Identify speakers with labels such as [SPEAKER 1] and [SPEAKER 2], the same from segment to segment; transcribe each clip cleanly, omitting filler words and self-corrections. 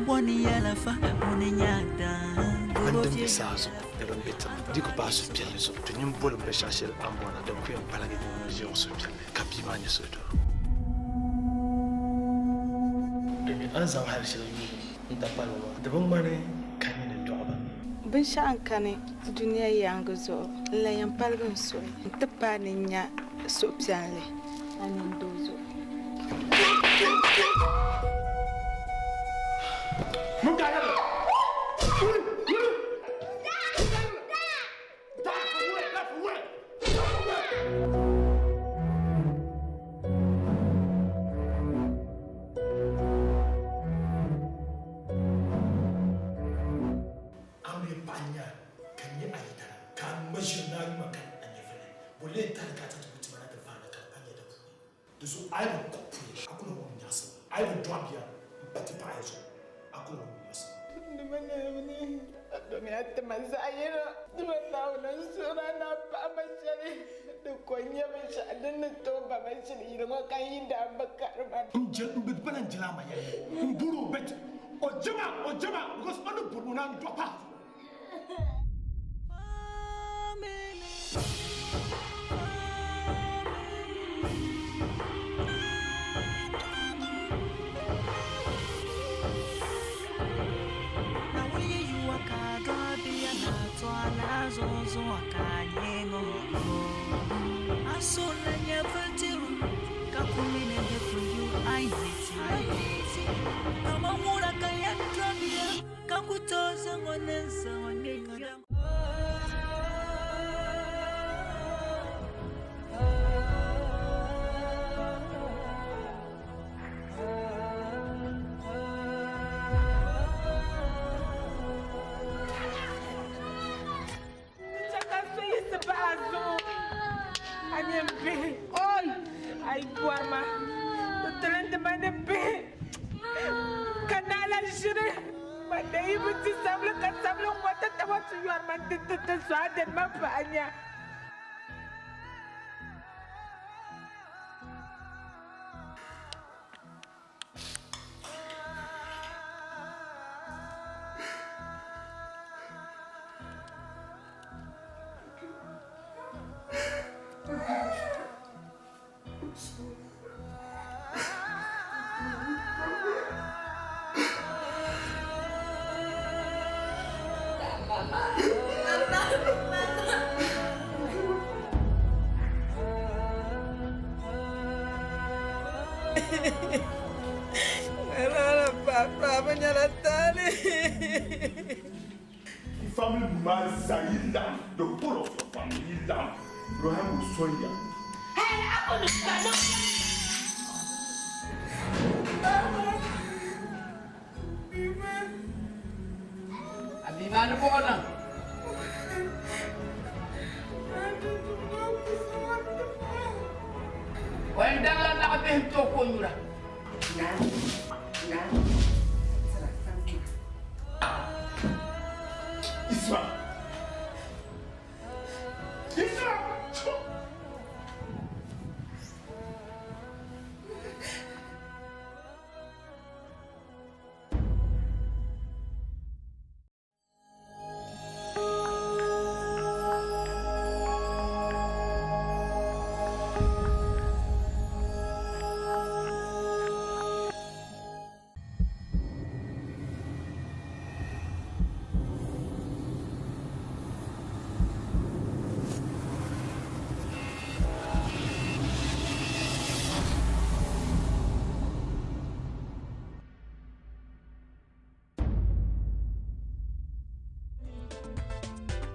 [SPEAKER 1] Boni yala fa oninyada.
[SPEAKER 2] Andem besazo, devon betam. Digo basu piano so. Tunyum bolo beshashel ambona de kuya palagi de njo so piano. Kapi manye so do. Demi anzam halshe yi ndapalo. Devon mane kanine ndo aba.
[SPEAKER 3] Ben shan kane duniya yanga zo. La yan palgan so. Ntepa ne nya so piano. Anin dozo.
[SPEAKER 4] Family Mazayila, the whole of your family, Rohan Soya. Hey, I'm going to when Dalla Nabin to Kundra. Isma.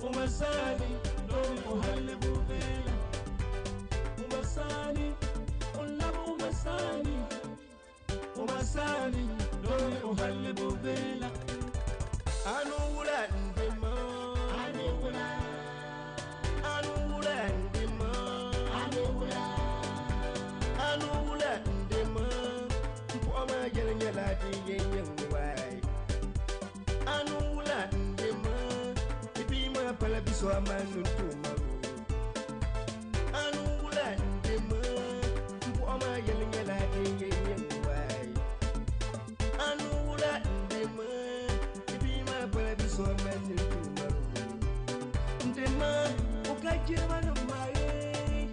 [SPEAKER 5] Umasani, Lori Muhalle Buvela. Umasani, Olabu Umasani. Umasani, Lori Muhalle Buvela. Anula ndema, Anula. Anula ndema, Anula. Anula ndema. Mpoma yela di yenwai. Anula ndema. Pala biso amanu tumaru anula ndema mpoma yela yela yeye wai anula ndema so many ndema ukajira mano maye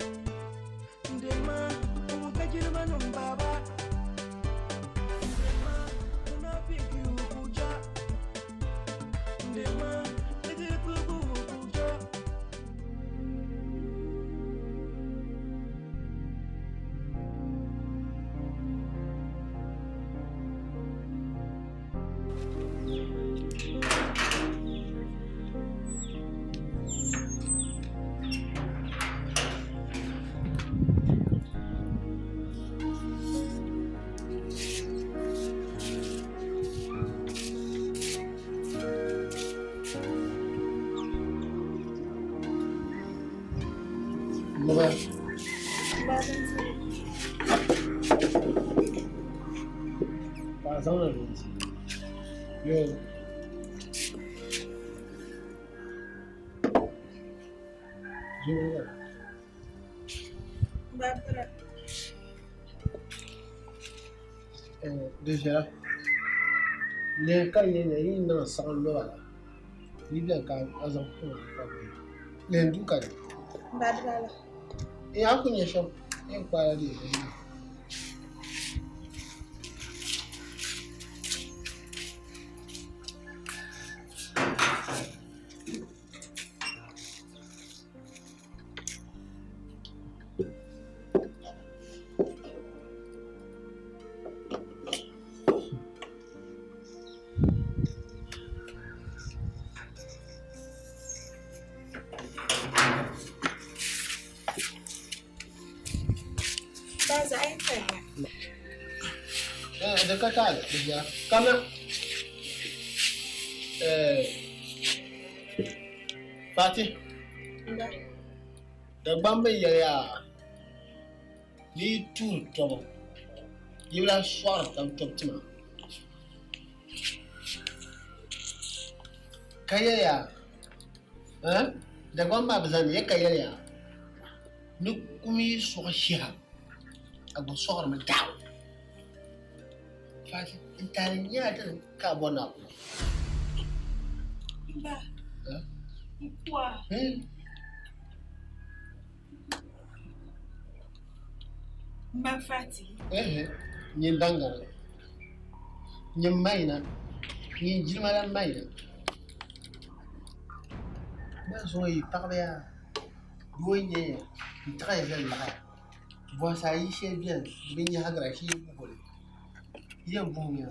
[SPEAKER 5] ndema ukajira mano baba ndema unapiki ukuja ndema ndikuku ukuja
[SPEAKER 6] Déjà, les cas il n'en sans l'eau il y a qu'à azam les deux cas et à quoi y a un paradis ada kata dia karena Fatih Dagbani ya ni tu tomo yula swar tam tima kaya ya Dagbani bazan ya kaya ya ni kumi so shiha abu so ma daw Fatih intanya da ka bona
[SPEAKER 3] ba kwa ma Fatih
[SPEAKER 6] nyin dangana nyin maina nyin jimala maina ba so yi parler doye très bien là vois ça y c'est bien bien hagra shi bugole yan bunya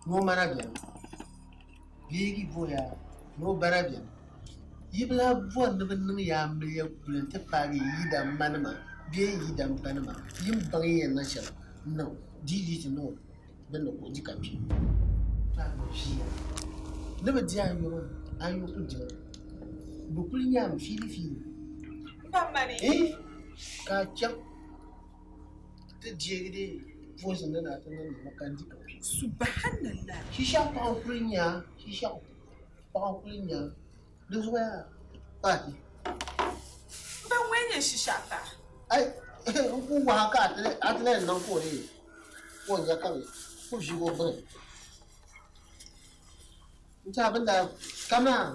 [SPEAKER 6] no mana bien bigi boya no bara bien yibla bon de ya me ya kulente pagi yida manama be yida manama yim bangi na sha no didi no ben no ko dikapi ta no shi ne be dia yo ayo ko dia bukul nyam fili
[SPEAKER 3] ba mane
[SPEAKER 6] ka cham te diegde voisin na ta nan makandi ka
[SPEAKER 3] subhanallah
[SPEAKER 6] shisha pa kulinya duwa pati
[SPEAKER 3] ba wenye shisha ta
[SPEAKER 6] ai ku wa ka atle nan ko ne ko ya ka ko shi go ban ta banda kama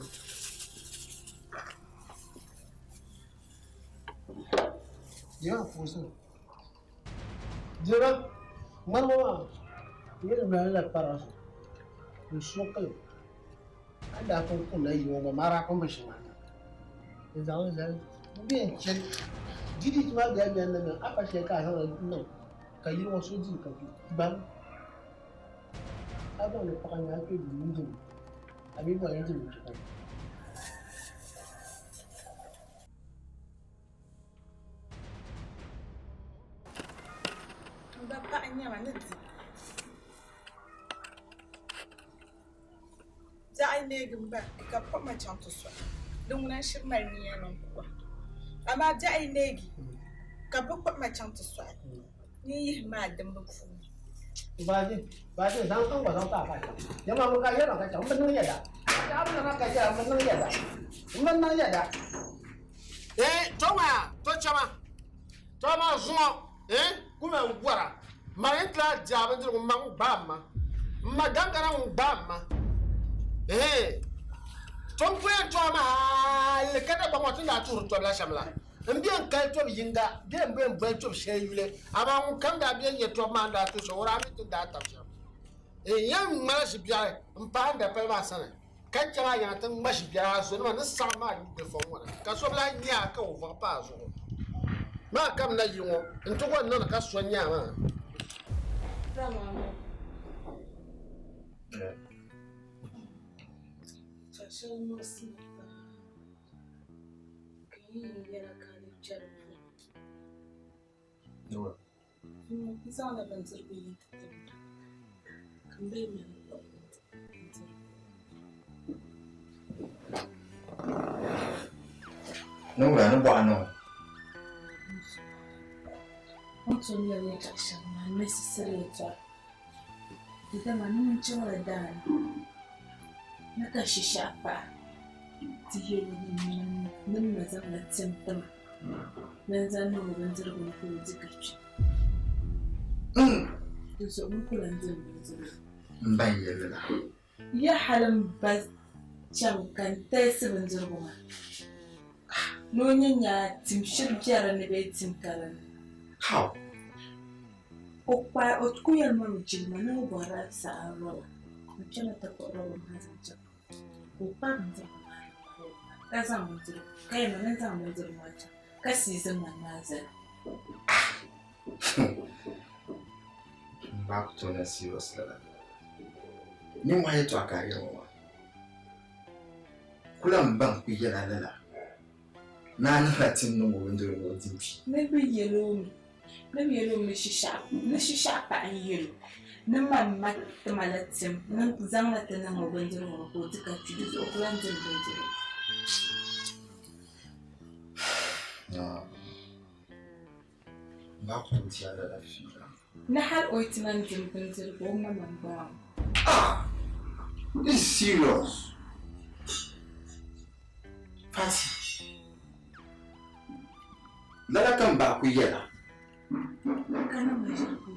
[SPEAKER 6] ya fuso jira mama yele la paraso sokal ada ko na yo mara ko mashima ezan bien chen didi tuma ga ga nan apa she ka san nan kayi wasu ji ka ban aba ne pa ga ke di abi ba yanzu mu ka
[SPEAKER 3] ba anya ma ne za ai ne gumba ka kuma chanto so don nan shirmar ni yanan kuwa amma za ai ne gi ka kuma chanto so ni ma dan ba ku
[SPEAKER 6] ba ji zan kan wa zan ta ka jama'a mun ka yana ka mun nan yada ya mun nan ka ja mun nan yada toma zuwa kuma ngwara mare tla jabe dir ko mang bamma magangara un bamma Tom Queen Toma, the Catabon was not to Tolashamla. And being kind of Yinga, then bring branch of Shayule, about come down being your Tomanda to show around to that of him. A young Marshipia and Panda Pelvasan. Catch your eye at Mashipia, so no summer before one. Casola Yaka over Paso. Ma come na you into one non Caswanya.
[SPEAKER 7] No.
[SPEAKER 3] It's all about to be
[SPEAKER 7] No, I don't want no.
[SPEAKER 3] What's on your rejection? Unnecessary talk. The man who you done. Not a shapa. To hear numbers of that symptom. Then I know when to go to the kitchen. So, uncle and them.
[SPEAKER 7] By you.
[SPEAKER 3] Ya halin ba can ta 7 woman. No nya tim shirjara ne be tim karan.
[SPEAKER 7] How?
[SPEAKER 3] Opa otkuyar mami jilma na bora sa rola. Mchana ta ko rola mazanja. Opa nza kaza mutiro. Kai mana nza mutiro mata. Kasi zama naza.
[SPEAKER 7] Back to a serious level. Ni mwaye to akari wa. Kula mbang kujela lela. Na latin no windoro wo dimpi.
[SPEAKER 3] Maybe yellow me shisha pa an yellow. Na mamma ta malatim nan zanga ta nan windoro ko duka tudu so plan din windoro.
[SPEAKER 7] No. Back to the other figure.
[SPEAKER 3] Na har oitinan din windoro ko mamman ba.
[SPEAKER 7] Ah! This is serious. Fati. Let her come back with you.
[SPEAKER 3] Kana majaku.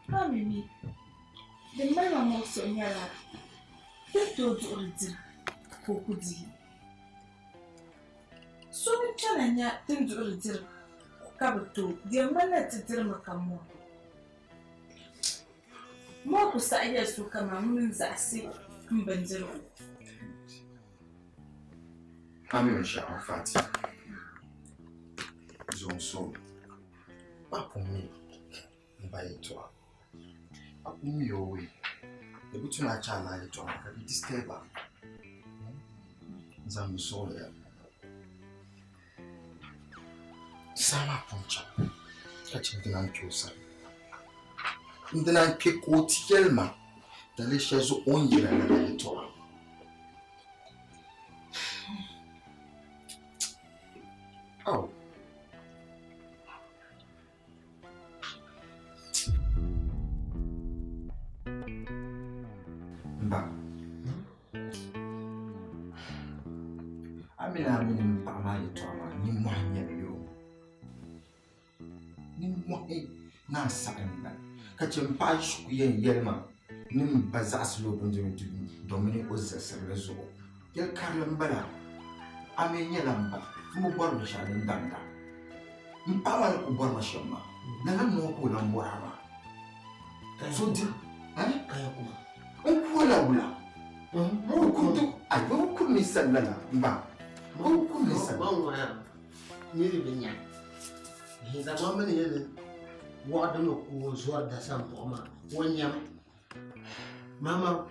[SPEAKER 3] Mami, the man I'm also nyala. They told you already. Kokudi. So we can anya things already. Kabuto, the man at the Dirmacamo. More besides to come and Zassi, Benzo.
[SPEAKER 7] I'm in shower, Fati. Zone so. Upon me. By it to her. Upon me away. The button I child I to her, be disturbed. Zam so there. Sama puncha. Catching the man closer. In the night, pick what Yelma. The lashes on you and to her. Oh. Ba. Amina pama yitoma ni mwanya yo. Ni mwa na sakanda. Kachempa shuku yelma. Ni mbazas lo bunjumi Dominic Ozza rezo. Yel Carlin Bala. Amenya lamba. Mu borma shanin danda. Mpawa ko borma shama. Na mo ko lambora. So di,
[SPEAKER 6] Kaya kuma.
[SPEAKER 7] wula. Mu kuntu ayo kunni sallala ba. Mu kunni sallala.
[SPEAKER 6] Ba ya. Ni binya. Ni da mama ne ne. Wa da no ko zuwa da san boma. Wanya. Mama.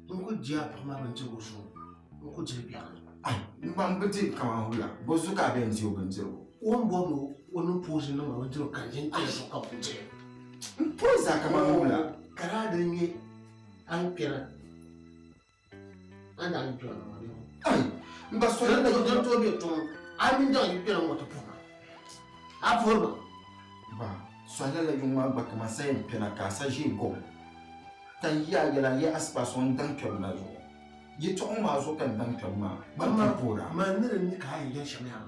[SPEAKER 6] Mun ko jiya ma ban ci goso. Mun ko jiya.
[SPEAKER 7] Ai, mbambiti kama hula. Bozuka benzi obenzo.
[SPEAKER 6] Won bono wono pozi no ma wajiro kanjin ke so ka kuje.
[SPEAKER 7] Mpoza kama hula.
[SPEAKER 6] Kara da ni an kira. Ana an kira no ne.
[SPEAKER 7] Ai, mbaso
[SPEAKER 6] So
[SPEAKER 7] da
[SPEAKER 6] da to be to amin da yi kira mota puma. A forma.
[SPEAKER 7] ba. Swala la yuma ba kama sai pena ka sa jingo. Tan ya gela ya aspa son dan kyonna zo. Yi to ma zo kan dan kyonna. Ban ta pora.
[SPEAKER 6] Ma ne ni ka yi yan shamiya.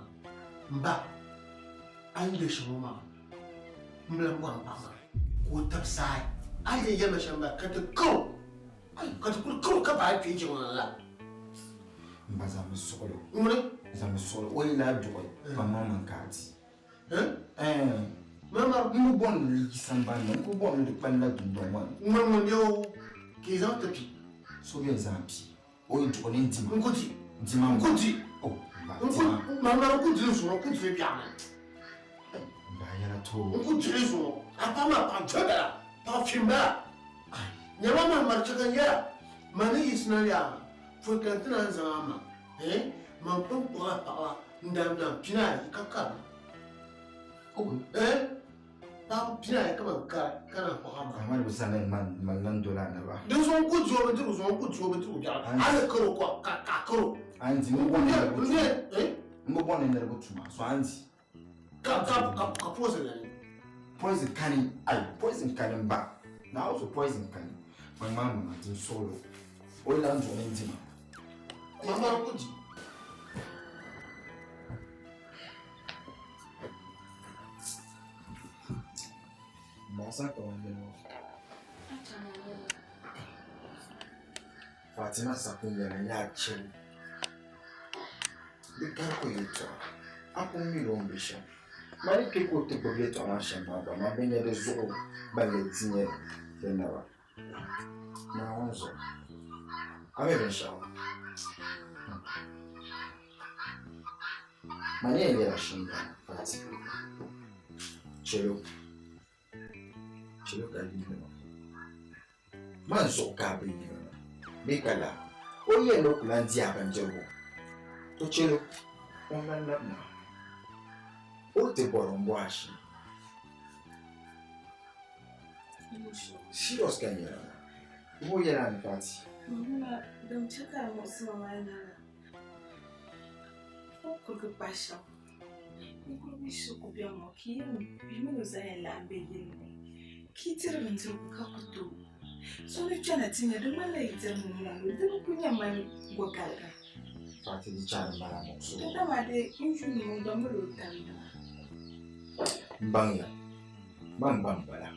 [SPEAKER 6] Mba. An da shi ma. Mlan ba ba ma. Ko tafsai. Ai ya ma shamba ka ta ko. Ka ku ka ba pi ji wala.
[SPEAKER 7] Mbaza mi solo.
[SPEAKER 6] Mune?
[SPEAKER 7] Za mi solo. O ila joy. Mama mankati.
[SPEAKER 6] Mama
[SPEAKER 7] mu bon li samba no ko bon li panda dundo man.
[SPEAKER 6] mama yo ki za ta pi.
[SPEAKER 7] So bien zampi. O yin to ni ntima.
[SPEAKER 6] Nkuti.
[SPEAKER 7] Ntima.
[SPEAKER 6] Nkuti.
[SPEAKER 7] Oh.
[SPEAKER 6] Mama nkuti so nkuti fe bia na.
[SPEAKER 7] Ba yara to.
[SPEAKER 6] Nkuti so. Apa ma pa chada. Pa fimba. Nyama ma marchaka ya. Mani isna ya. Fo kantina zama. Ma pon pa ndam pina kaka.
[SPEAKER 7] Oh.
[SPEAKER 6] Pa pina kama kana ko hama.
[SPEAKER 7] Amani busana man nan dola na ba.
[SPEAKER 6] Don son ku zo betu zo ku zo betu ja. Ala karo ko ka karo.
[SPEAKER 7] Anti mu bon na go. Mu bon na go tuma. So anti.
[SPEAKER 6] Ka pose na ni.
[SPEAKER 7] Poison canning back. Now also poison canning. My mama in solo. All land on intima.
[SPEAKER 6] Mama ku ji.
[SPEAKER 7] Masa ka wande no. Fatima sakunya na ya chen. Bikako yeto. Apo mi rombisha. Mari ke ko te bogle to ma shamba ba ma benye de zo ba le tinye de na ba. Na onzo. Ame ben shawo. Mani ele la shamba fati. Chelo ka ni no. Man so ka be ni no. Be kala. O ye no plan dia ban jebo. To chelo. On la na. O te borombo ashi. Serious kan yera. Wo yera ni party.
[SPEAKER 3] Mama, don't check out what's my mind. Could go passion. You could be so good, young monkey. You know, I am begging. Kitty went to Kakuto. So if Janet in the man later, don't put your mind go gaga.
[SPEAKER 7] Party di child malamo so.
[SPEAKER 3] Don't matter, usually, don't look down.
[SPEAKER 7] Bangya. Bang bala.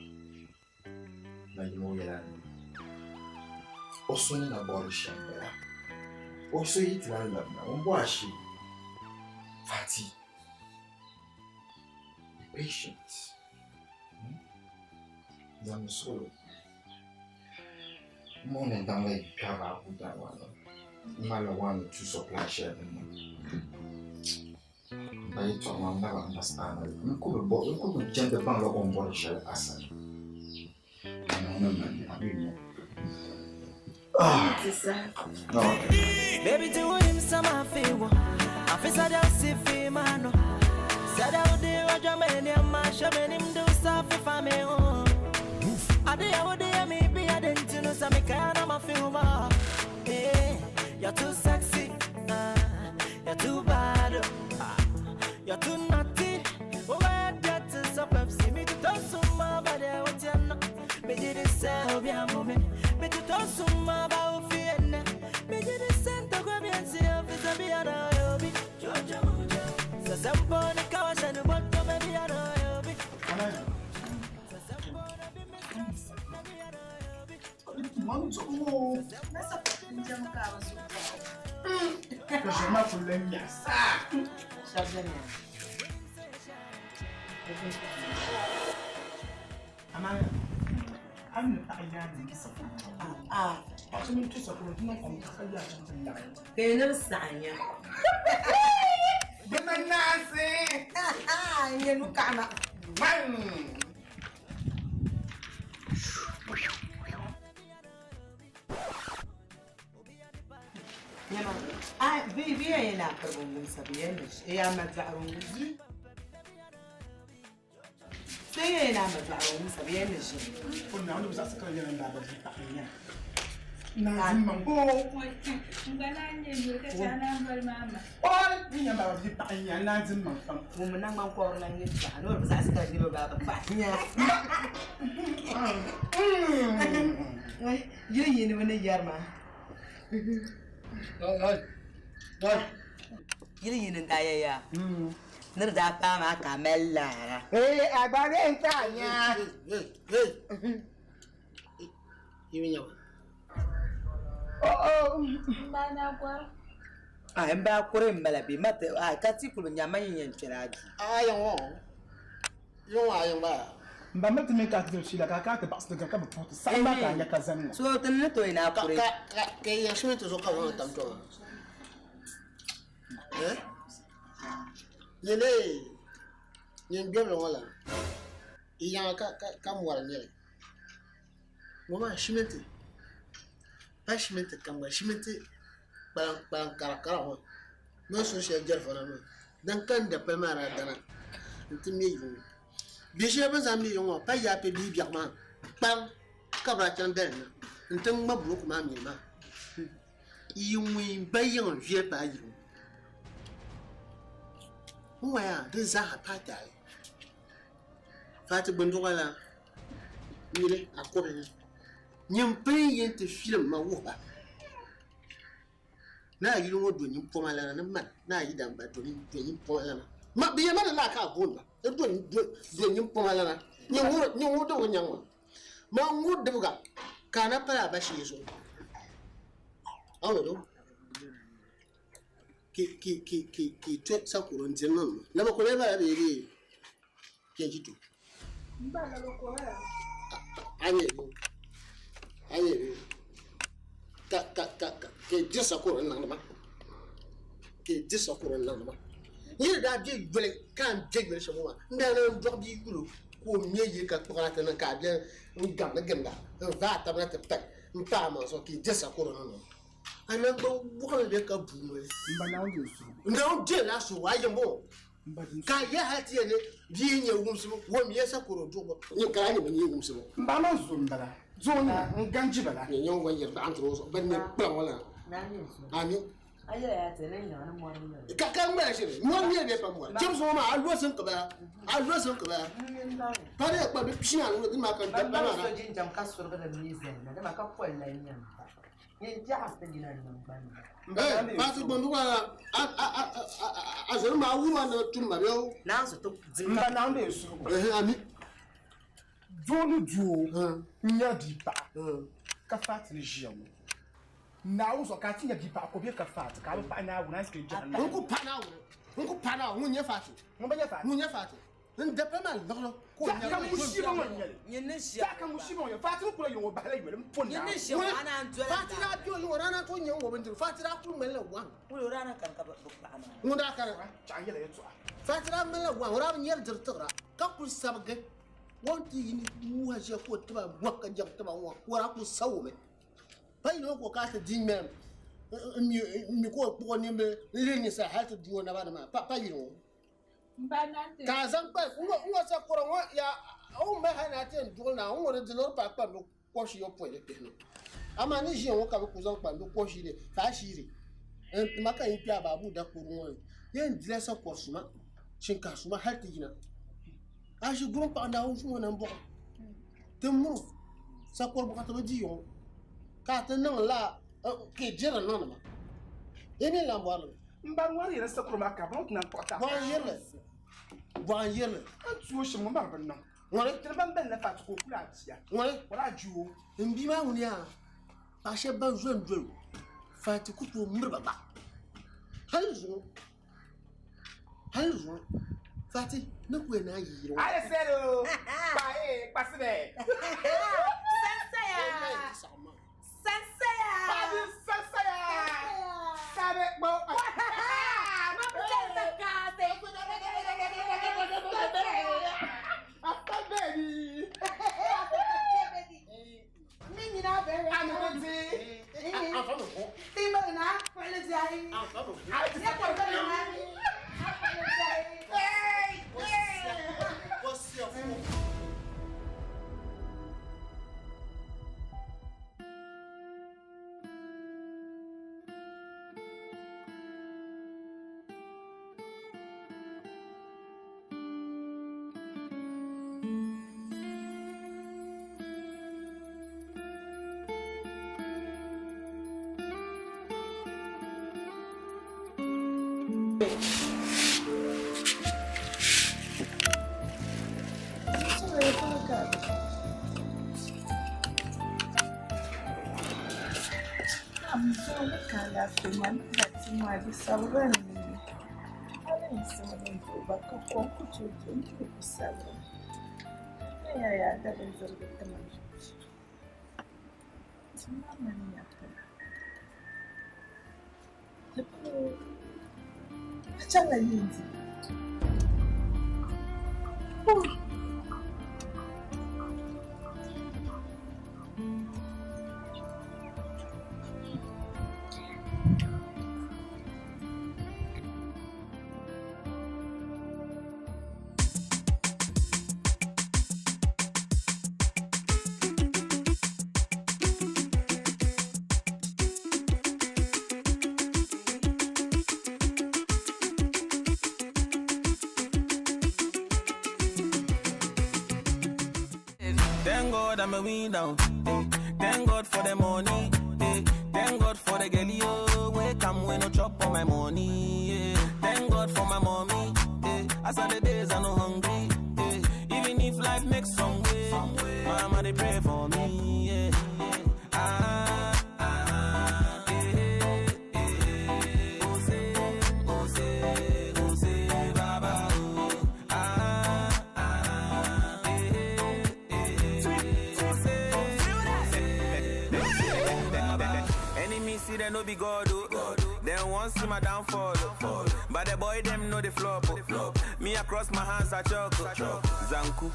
[SPEAKER 7] Na yimo yera ni. Oso ni na bori shambela. Oso yiti na labna. Ombo ashi. Fati. Be patient. Zami solo. Mone danga ikava kuda wana. Mala one to supply share them. But you don't understand. You could gender bang on board share aside.
[SPEAKER 1] Baby, do him some favor. I feel sad as if he man. Said out there, Roger, many a mash, and him do stuff if I'm home. I did out there, maybe I didn't know some kind of my filmer. Hey, you're too sexy, you're too bad, you're too naughty. Oh, I got to stop see me to talk so much about what you're not. Me did it say, be a moment. Me to talk so much about fear. Me did it send to grab and see if it's a be an oil. Georgia, so some bone cars and what to maybe an oil.
[SPEAKER 6] Mami to mo.
[SPEAKER 3] Nessa pinja no carro,
[SPEAKER 6] Ka shema fulen ya sa.
[SPEAKER 8] Amaya, I'm not a young so me to support my own career.
[SPEAKER 9] They never sign ya.
[SPEAKER 8] But my nasi.
[SPEAKER 9] You look at baby, I ain't after women, Sabianish. I am at the room. Say, I'm at the room, Sabianish.
[SPEAKER 8] For now, there was a career and that was Mambo. All we about the Panya Nazim,
[SPEAKER 9] Woman, I'm a quarrel and you can't know if that's going to be about the fact. You know, when a Yarma. Yiri yin da ya. Nir da pa ma kamella.
[SPEAKER 6] Abare ntanya. Yimi nyawa.
[SPEAKER 3] Banagua.
[SPEAKER 9] I am back for him, Malaby, Matter. I can't see for Yamay and Cherad.
[SPEAKER 6] I am all. You are young.
[SPEAKER 8] Mba meti me ka kiti shila ka te pas de ka pot samba ka ya kazani.
[SPEAKER 9] So the little in our
[SPEAKER 6] Ke ya shime to so ka won tam to. Yele. Yin bi lo wala. Iya ka mo wala nyele. Mama shimete. Ba shimete kam ba shimete ban kara ho. No so she jar fara no. Dan kan da pa mara dana. Ntimi yi. Bishop Zambi yon pa ya pe bi biarma pam kabra chandel ntem ma bloku ma mi ma yimwi bayon vie pa yi wa ya de za pa ta fati bundu wala mire akobe nyim prin yin te film ma wo ba na yi lo do nyim poma la na man na yi dan ba do nyim poma la ma bi ma la ka bon e do nyim poma la na nyim do nyang ma ngu de buga kana para ba shi so awo do ki to sakuro njenon na ba ko le ba be ri kenjitu
[SPEAKER 3] Mbana loko ya.
[SPEAKER 6] Aye ka ke disakuro nan ma ke disakuro nan ma ni da bi vele kan je vele so ma nda na do bi gulo ko miye ka kwa ta na ka bien ngam na ganda va ta na te pe mpa ma so ke disakuro nan ana do bukala be ka bu no
[SPEAKER 8] Mba na ngi su.
[SPEAKER 6] nda je la so wa yemo
[SPEAKER 8] Mba di.
[SPEAKER 6] ka ya hati ne bi nye wumsu wo miye sakuro do bo ni ka ni ni wumsu
[SPEAKER 8] Mba na zu mbala. Zona nganji bala.
[SPEAKER 6] ni yon wa yer da antro so ben ne plan wala
[SPEAKER 9] Nani.
[SPEAKER 6] ani
[SPEAKER 9] I had a name on morning.
[SPEAKER 6] ka ngba shi mo ni be pa mo james mo ma alwo sen ka ba pare pa be pina no di ma kan da
[SPEAKER 9] But
[SPEAKER 6] na
[SPEAKER 9] I didn't jump cast for the reason. I don't know what I am. You just didn't know.
[SPEAKER 6] ba tu bondu wala a zo ma wu ma no tu ma yo
[SPEAKER 9] Now, so took
[SPEAKER 8] Mba na ngi su.
[SPEAKER 6] ami
[SPEAKER 8] Zonu duo. Nya di pa. Ka fat ni jiam. Na uzo ka tinya di pa ko be ka fat ka pa na wu na ske jan.
[SPEAKER 6] nku pana wu nye fatu
[SPEAKER 8] Mba ya fat.
[SPEAKER 6] wu nye fatu nda pa ma no ko nya
[SPEAKER 8] Ka mu shi ba mon yele.
[SPEAKER 9] You know, she
[SPEAKER 8] Ka mu shi ba yo fat ko la yo ba la yo mpon
[SPEAKER 9] You
[SPEAKER 8] na.
[SPEAKER 9] know, she ran and
[SPEAKER 6] fati na bi yo rana ko nya wo bendu fati na ku mele wan
[SPEAKER 9] we ran a cancer.
[SPEAKER 6] ngunda kara
[SPEAKER 8] Cha yele yeto.
[SPEAKER 6] fatira mala wa wara nyer dirtira ka ku sabge wonti ni wa je ko tiba wakka jam tiba wa wara ku sawme pai no ko ka ta dinme mi ko ni me ni sa ha ta duwo na ba na pa yi no
[SPEAKER 3] Mbana te.
[SPEAKER 6] ka zan pa ngo sa ko ro ya o me ha na ten duwo na ngo re dilor pa pa no ko shi yo po le pe no ama ni je won ka ku zan pa no ko shi le fa shi re en maka yi pia babu da ko ro yen dile sa ko suma shin ka suma har ta gina a shi gurin pa da hu nan bo temu sa ko ba ta ji yo ka ta nan la ke jira nan ma ene la bo ala
[SPEAKER 8] Mba nwari yele sa ko ma ka bon na pota.
[SPEAKER 6] bo yele
[SPEAKER 8] Antu o shi mo ba ban no.
[SPEAKER 6] ngore
[SPEAKER 8] Tele ban ben na fat ko kula tia.
[SPEAKER 6] ngore
[SPEAKER 8] Wala juo.
[SPEAKER 6] mbi ma hu ya pa she ban zo ndo fa ti ku to murba ba halzu fati na ku na yi ro
[SPEAKER 8] Ale sero. Pa pasibe.
[SPEAKER 3] Sensei.
[SPEAKER 8] Padi sasaya. Sabe bo. After baby.
[SPEAKER 3] Mimi na bere.
[SPEAKER 8] Anoti.
[SPEAKER 6] afa mo ko
[SPEAKER 3] Timo na kwele jai.
[SPEAKER 6] afa mo
[SPEAKER 3] Ya ko bere na.
[SPEAKER 6] ko si afu
[SPEAKER 3] I'm so kind of man that's my discovery. I didn't see them to back up on to 27. Yeah, that is a bit of money. It's not money after the poor. Challenge.
[SPEAKER 1] Thank God I'm a winner. Thank God for the money. Thank God for the girl, yo. Wake up when no chop on my money. Thank God for my mommy. As on the days I'm not hungry. Even if life makes some way, mama they pray for me. Baba, enemy see they no be God, oh. They won't see my downfall, oh. But the boy them know the flop, oh. Me across my hands I choke, Zanku.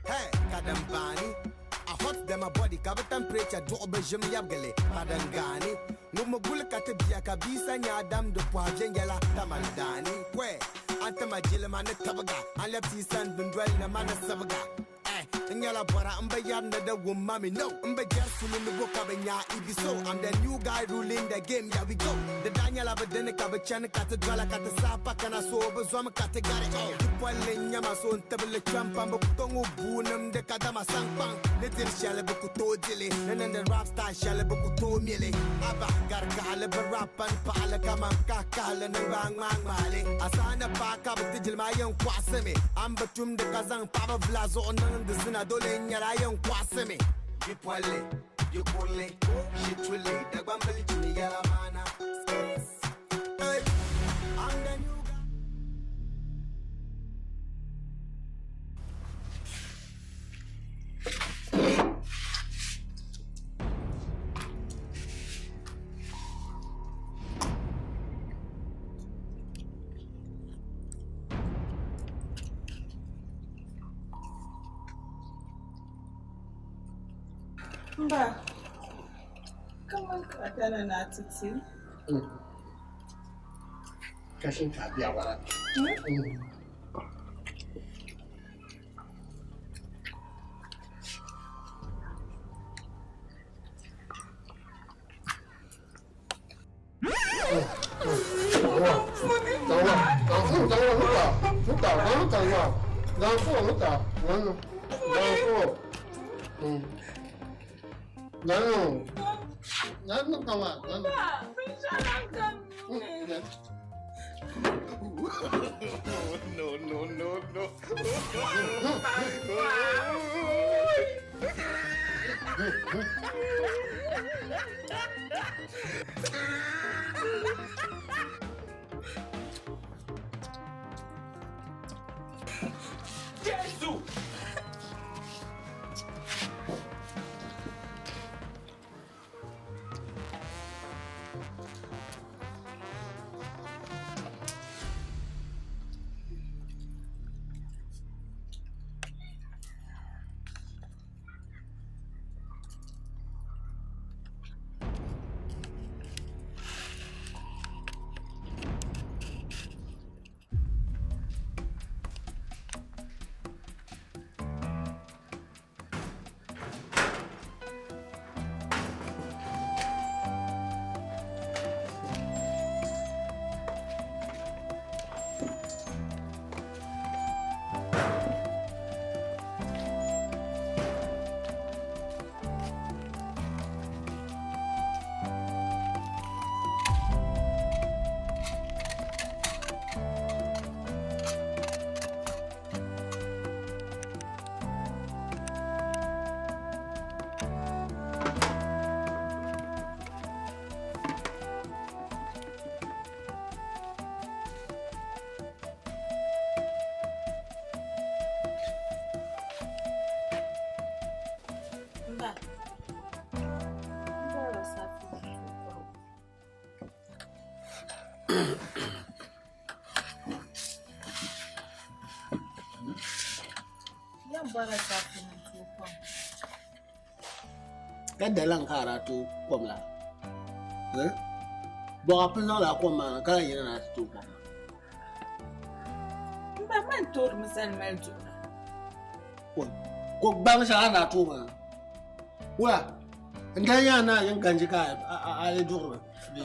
[SPEAKER 5] Hey, Dagbani. I hot them a body cover temperature do obejum yabgale. Padangani. No mogul katabia kabisa nyadam do poajen yala tamandani. Where? Antama jilman tabaga. And left san bundwell na mana sabaga. Nyala bora mbayam na the woman no just in the book of Ibiso. I'm the new guy ruling the game, here we go. The Daniel Abadene Kabachan Cathedral Katasapa Kana Soba Zoma Categari. The Poilin Yamason Table Champ and Bokutongo Bunum de Kadama Sampang. Little Shalabukuto Dilly, and then the rap star Shalabukuto Mili. Abba Gargala rap and Palakama Kakal and Rang Mang Mali. Asana Paka Digil Mayan Kwasemi. Ambatum de Kazan Pava Vlazo on the Zina. Dole nyara yon kwase me Yipwale, yukule, shitwile Dagbani chini yala mana Hey, I'm the new
[SPEAKER 3] Mba, come on, Katana Natiti.
[SPEAKER 6] Kashin Kabia. No, come on. No.
[SPEAKER 4] Jesus!
[SPEAKER 3] Yan bara safi na tukon.
[SPEAKER 6] Kada lang kara to komla. Bo apun la koma kala yina na to koma.
[SPEAKER 3] Ba man tor misal mal jura.
[SPEAKER 6] Ko bang sha na to ma. Wa ndan ya na yan ganji ka a jura.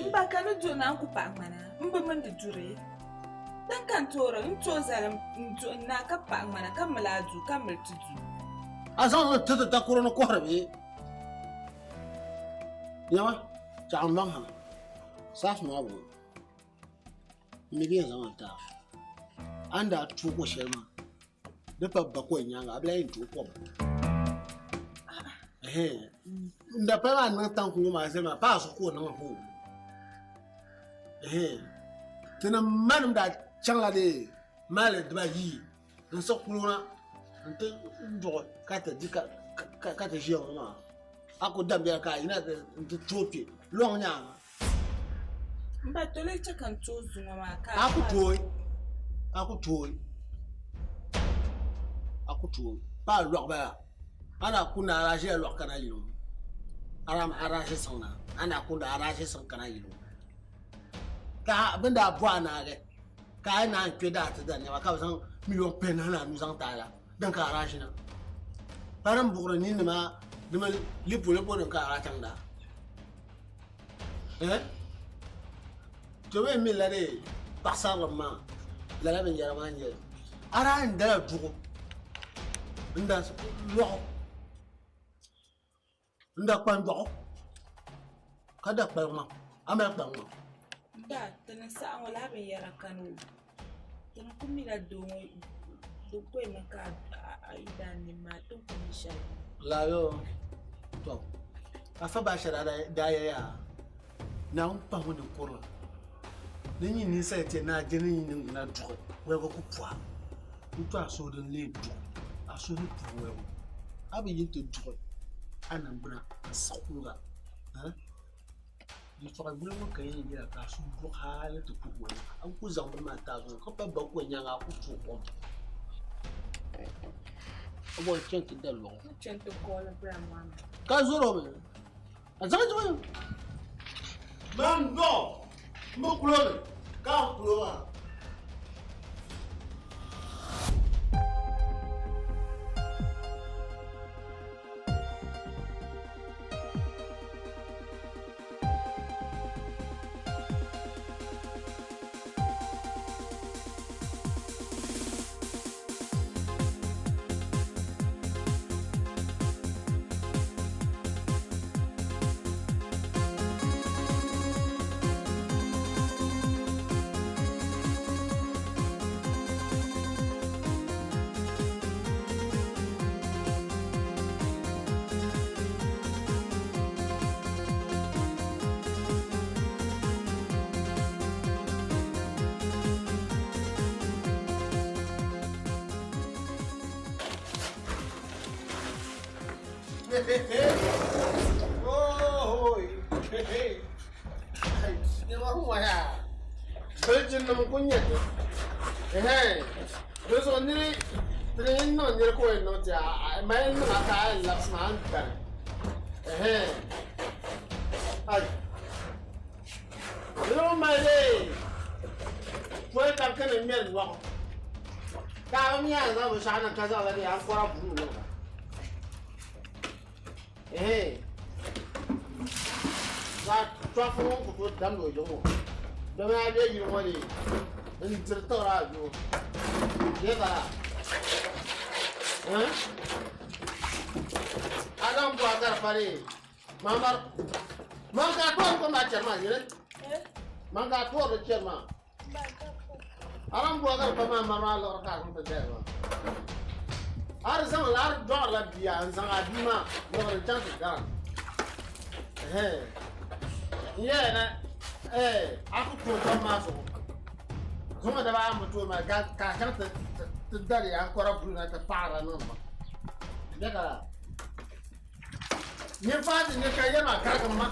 [SPEAKER 3] Ba ka no jona ku pa mana. Mba man da jure. Dan kan tora in to zalam na ka pa mana kan malaju kan multiju.
[SPEAKER 6] Asan ta kuro no ko harbe. Yawa cham bang ha. Saf ma bu. Mi biya zaman ta. Anda tu ko shelma. Da babba ko nyanga abla yin tu ko. Nda pa na tan ku ma se ma pa so ko na ho. Tena manum da changla de male de ba yi. Nso kuluna. Nte ndo ka ta dika ka ta jiyo ma. Ako dambia ka ina nte tropi long nyanga.
[SPEAKER 3] Mba tole chakan chozu mama ka.
[SPEAKER 6] Aku toy. Ba lok ba. Ana kuna araje lok kana yilo. Aram araje sona. Ana kuna araje son kana yilo. Ka benda bwana ge. Ka na kweda ta da ne ka san million pen na nu san ta la. Dan ka araje na. Param bugro ni ma dama lipo ka araje da. Jowe mi la de pasar ma. La ben yara manje. Ara ndala dugo. Nda lo. Nda kwanjo. Kada kwanma. Amel kwanma.
[SPEAKER 3] Da tana sa wala ben yara kanu. Tana kumila do ko maka aida ni ma to kumisha.
[SPEAKER 6] La yo. To. Afa ba shara da ya. Na umpa ho de koro. Nini ni sai te na jini ni na dugo. We go kupwa. Utu aso de le du. Aso ni puwe. Abi yinte dugo. Anambra asakura. Di fara bulu mo kay ni ya ka su bu hale to puwe. An ku zambu ma ta zo ko ba ko nyanga ku tu ko. Obo chenti de lo.
[SPEAKER 3] Chenti ko la bra mama.
[SPEAKER 6] Ka zoro me. Azanjo. Man no. Mo kulo. Ka kulo. Oh, hey. Ni wa ya. Bejin na mukunya. Beso ni tren no ni ko no ja. Mai na ka laksman kan. Ai. Lo mai de. Fue tan kan ni mer wa. Ka mi ya za bu sha na ka za la ni an kwara buru no. That traffic will put them to you. The idea you want it. And to the Torah, you get that. I don't go out there for it. Mama, Manga told come back, Chairman. Manga told the chairman. I don't go out there for my mamma or Carson to tell. I was a large door like the and some Adima, no chance of gun. Yeah, I could put some muscle. Some of the arm to my cat can't to daddy and corrupt at the power number. You find in the Kayama Kakama.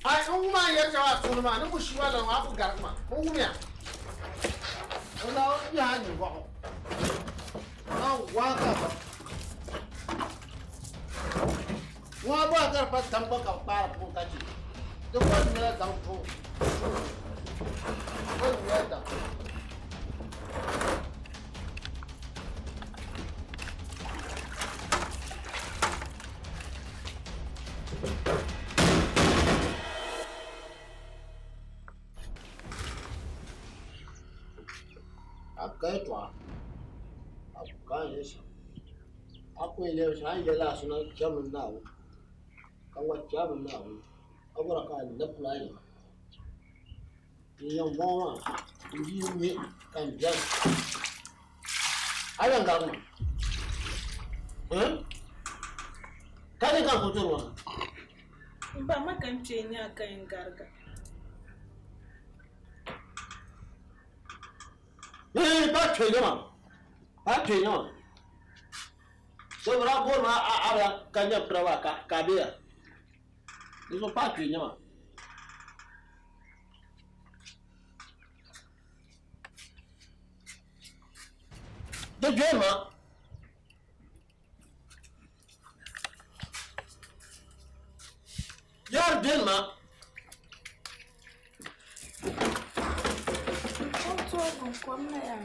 [SPEAKER 6] Ai, uma ya jawa sunuma, no bushwa la wa garma. Umya. Ona ya ni wa. Na wa ka ba. Wa ba gar pa tamba ka para pu ka ji. Do ko ni la dang pu. Ko ni ya da. Akaitwa akukanyesha akwelewe shayela suna jamin nawo kawa jamin nawo abura ka da fulani yan moma yi ne kan jan ayan ga mu kare ka kuturwa
[SPEAKER 3] ba makance ni akan garga
[SPEAKER 6] ba twenyama so bra bor ma ara kanya prawa ka bia iso pa twenyama de jema yar jema
[SPEAKER 3] Come here.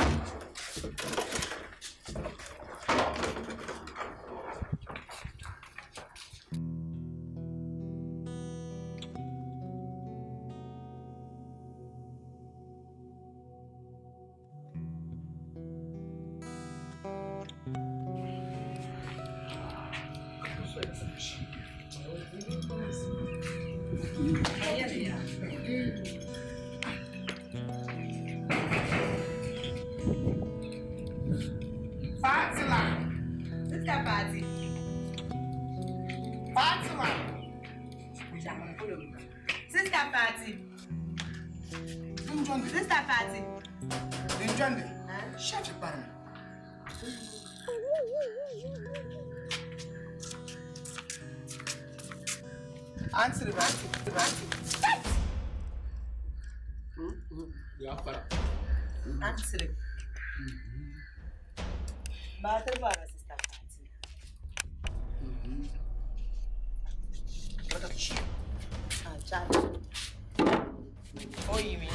[SPEAKER 10] Sister Fatty.
[SPEAKER 8] Enjoy. Shut your mouth. Answer it. Yeah,
[SPEAKER 10] Answer it. Battle para Sister Fatty.
[SPEAKER 8] What a shit.
[SPEAKER 10] Chat. Oh, you mean?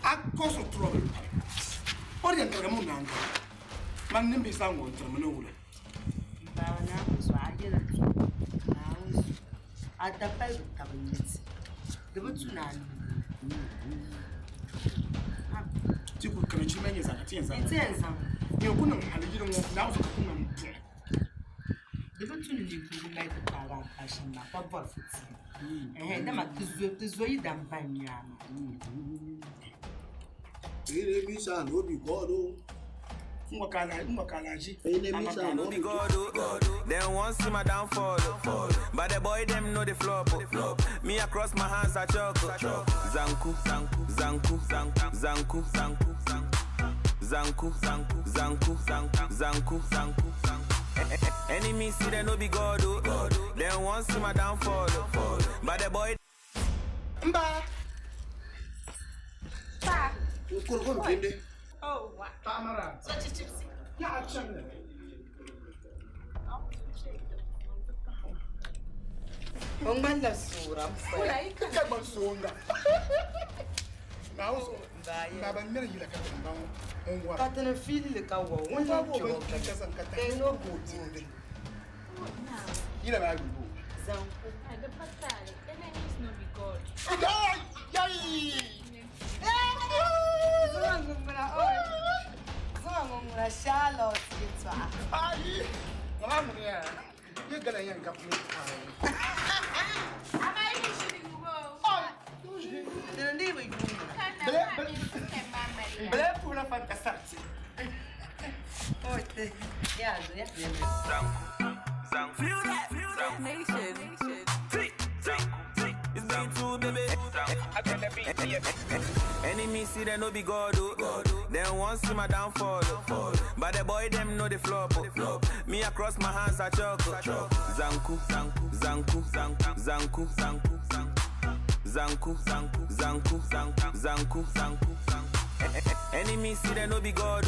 [SPEAKER 8] I cause of trouble. Oriental Ramunanga. My name is Angon Terminal.
[SPEAKER 10] At the five cabinets. The Butsunan.
[SPEAKER 8] You could come to many as I think. You couldn't have a little more now.
[SPEAKER 10] The Butsunan like the Paran fashion, not for and them at this way than Banyam.
[SPEAKER 6] Enemies are no be God. Enemies are no be God.
[SPEAKER 1] Then once see my downfall. But the boy them know the flop. Me across my hands I choke. Zanku, zanku, zanku, zanku, zanku, zanku, zanku, zanku, zanku, zanku, zanku, zanku. Enemies see they no be God. Then once see my downfall. But the boy.
[SPEAKER 3] Oh, what?
[SPEAKER 8] Tamara.
[SPEAKER 3] Such a gypsy.
[SPEAKER 8] Yeah, actually.
[SPEAKER 10] Manda sura.
[SPEAKER 8] Kama songa. Now, Baba Mary, you like a man.
[SPEAKER 10] But in a field, the cow won't you no good.
[SPEAKER 8] You know, I will go.
[SPEAKER 3] The fatal, enemies no be God.
[SPEAKER 10] Charlotte,
[SPEAKER 8] you're gonna yank up me. Black fantastic.
[SPEAKER 10] Yeah,
[SPEAKER 1] Feel that nation. It's been too, baby. Enemies see they no be God. Then once see my downfall. But the boy them know the flop. Me across my hands I choco. Zanku, zanku, zanku, zanku, zanku, zanku, zanku, zanku, zanku, zanku, zanku. Enemies see they no be God,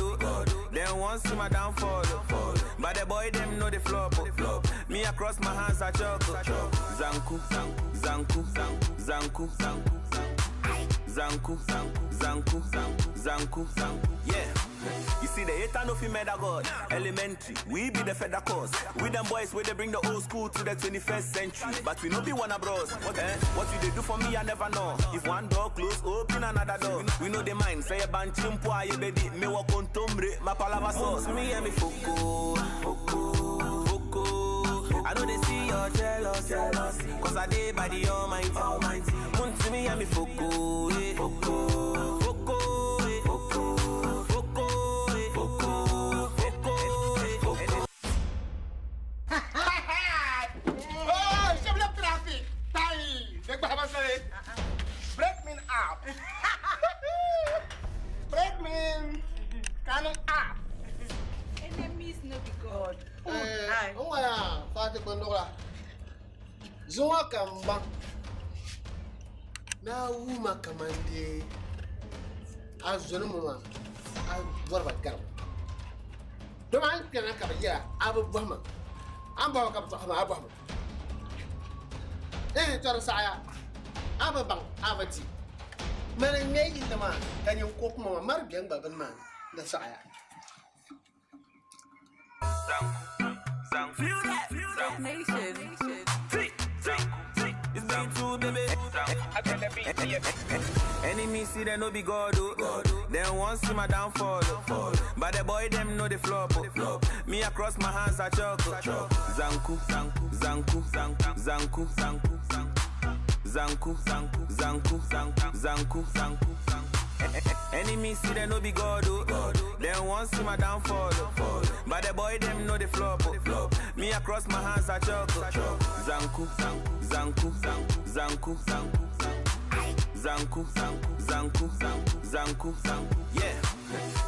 [SPEAKER 1] Then once see my downfall, But the boy them know the flop, Me across my hands I choco. Zanku, zanku, zanku, zanku, zanku, zanku, zanku, zanku, zanku. Yeah. You see the hater no fi murder God. Elementary, we be the feather cause. We them boys where they bring the old school to the 21st century. But we no be one of bros. What you they do for me I never know. If one door close, open another door. We know the mind. Say a banchim po aye bedi. Me walk on tombre, my palava sauce. Me and me foko. I know they see you're jealous. Cause I did by the Almighty. Want to me and me foko.
[SPEAKER 8] Break me up. Break me coming up.
[SPEAKER 10] Enemies no be God.
[SPEAKER 6] Oh, yeah, Father Gondola. Zoa Kamba. Now, Uma Commande. As Zonoma, I was a girl. The man can come here. Abu Bama. I'm going to come to Abu. Eh, Torasaya. Abu Bang, Abati. Man, making the man. Can you cook more Margan Baban man? The sire.
[SPEAKER 1] Feel that nation. It's been too baby. Enemies see they no be God, Then once see my downfall, But the boy them know the flop, Me across my hands I choco. Zanku, zanku, zanku, zanku, zanku, zanku, zanku, zanku, zanku, zanku, zanku. Enemies see they no be God, Then once see my downfall, But the boy them know the flop, Me across my hands I choco. Zanku, zanku, zanku, zanku, zanku, zanku, zanku, zanku, zanku. Yeah.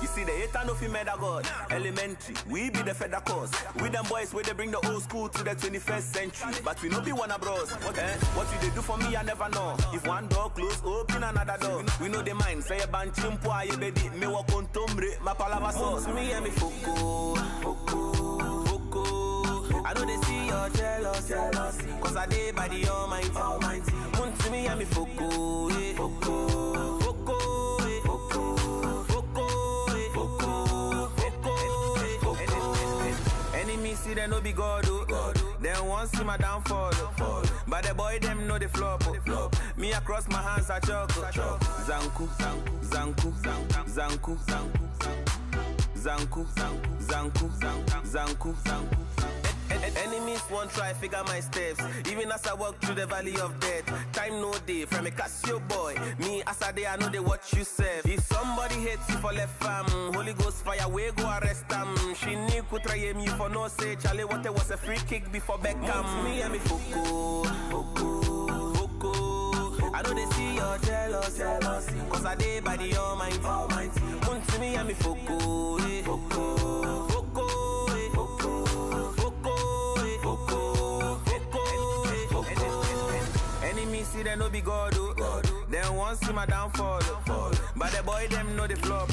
[SPEAKER 1] You see the hater no fi murder God. Elementary, we be the feather cause. We them boys where they bring the old school to the 21st century. But we no be one of bros. What you they do for me I never know. If one door close, open another door. We know the mind. Say a banchim po aye bedi. Me walk on tombre, my palava sauce. Me and me foko. I know they see you're jealous. Cause I did by the Almighty. Want to me and me foko. Enemies see they no be God, Then once see my downfall, But the boy them know the flop, Me across my hands I choco. Zanku, zanku, zanku, zanku, zanku, zanku. Enemies won't try figure my steps. Even as I walk through the valley of death, time no day from a Casio boy. Me as a day I know they watch you serve. If somebody hates you for left fam, Holy Ghost fire we go arrest them. She knew could try me for no say. Charlie Water was a free kick before Beckham. Me and me foko. I know they see you're jealous. Cause I did by the Almighty. Want to me and me foko. Enemies see they no be God, Then once see my downfall, But the boy them know the flop.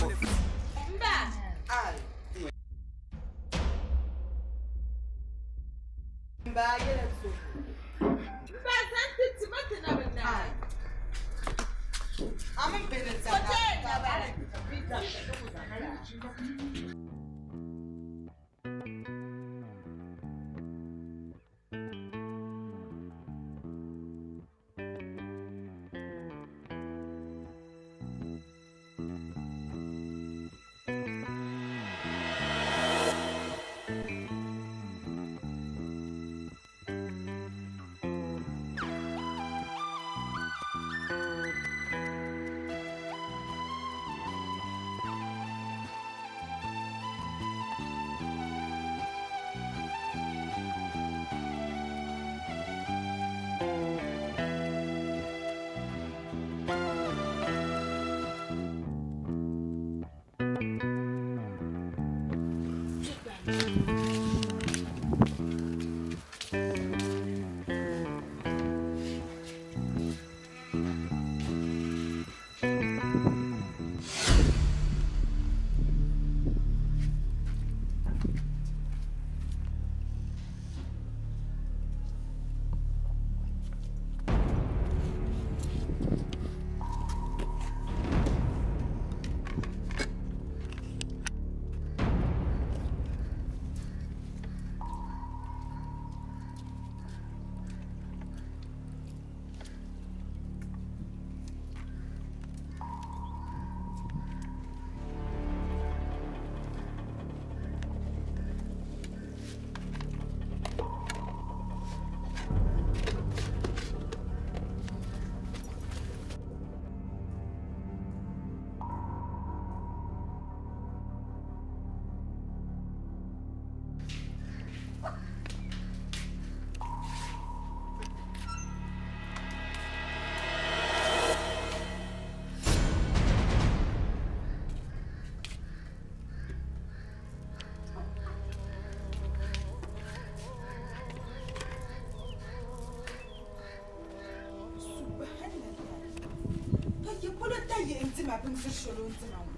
[SPEAKER 10] bin su shiro tuna mu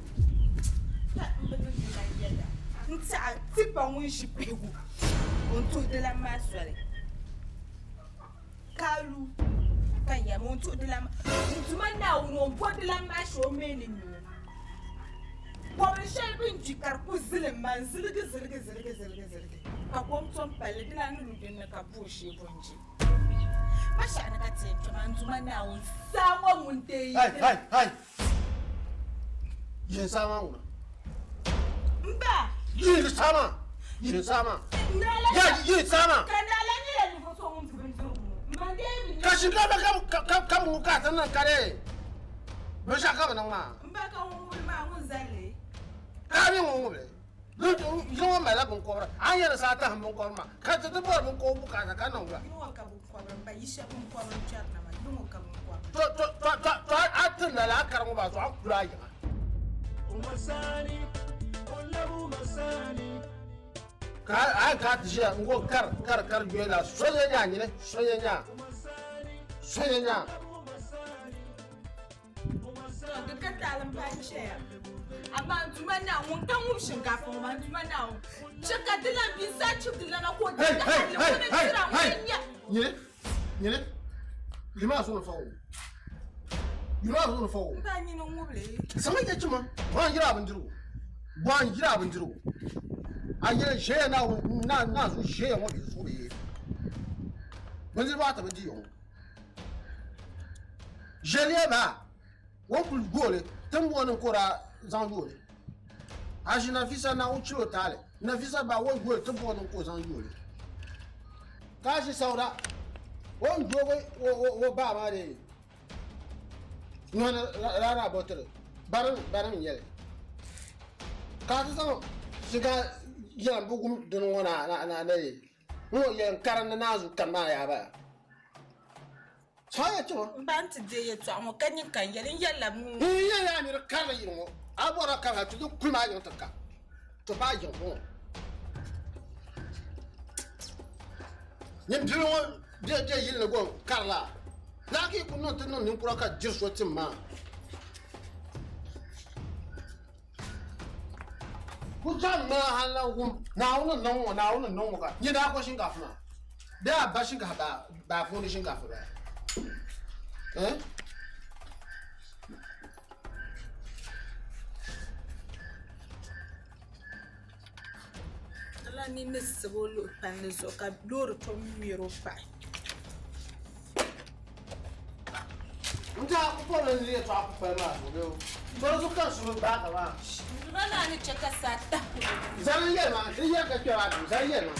[SPEAKER 10] ta bin da yada nta tipa won shi pegu on to de la masore kalu kan ya mon to de la ntuma na wo bo de la masho meni mi ko shel bin jikar ku zilim man zilge ka kom ton pale de la nu de na ka bushi bonji masha na ka tente man ntuma na wo sawo munte yi
[SPEAKER 6] hai yin sama una
[SPEAKER 10] mba
[SPEAKER 6] yin sama ya yin sama
[SPEAKER 10] kanala ni la ni foto mun tubin mande bi
[SPEAKER 6] kashi ka mu ka tan nan kare ba sha ka nan ma
[SPEAKER 10] mba ka mun ma mun zale
[SPEAKER 6] ka bi mu le yo ma la bun ko an yana sa ta han bun ko ma ka ta ta bor bun ko bu ka ka nan wa
[SPEAKER 10] yo ka bun ko ba yisha bun ko ba chat na ma yo ka bun ko
[SPEAKER 6] to atun da la kar mu ba so akula ya
[SPEAKER 1] umasani kullu masani
[SPEAKER 6] ka tije ngo kar juela soye nya ni ne soye nya
[SPEAKER 10] to ga talan ba ce amma ntuma na won kan mu shinkafa ma ntuma na won chaka dilan bi sa ci dilan ko da hali ko ne tira wanya
[SPEAKER 6] ni lima so no fawo
[SPEAKER 10] ba ni no ngule
[SPEAKER 6] sama ya cima ban jira abin jiro ayi sheye na su sheye mo bi su bi ban ji ba ta ban ji yo jeliya ba wo kul gole tan wonin kora zan gole aji na fisa na ucho tale na fisa ba wo gole tan wonin ko zan gole kashi saura won jogo wo ba ma de non rara botre baran yele ka ta san shiga yan bugum don wana na ne wo yan karan na zu kama ya ba chaya to
[SPEAKER 10] ban ti de ye to amo kan yin kan yelin yalla mu
[SPEAKER 6] ya mi kala yin mo abora kala to kuma yin to ka to ba yin mo nim dilo de yin le go karla la ki ku no tin no nim kura ka jirso tin ma ku jan ma halan ku na wona non ka ni da ko shinkafa ma da ba shinkafa ba fu ni shinkafa ba
[SPEAKER 10] ala ni nesebo lo pan zo ka loro to miro pa
[SPEAKER 6] nta ku ko ni to aku pa ma do so zo kan su ba ka ba
[SPEAKER 10] rana ni cheka sata
[SPEAKER 6] zan ye ma ni ya ka kira zan ye ma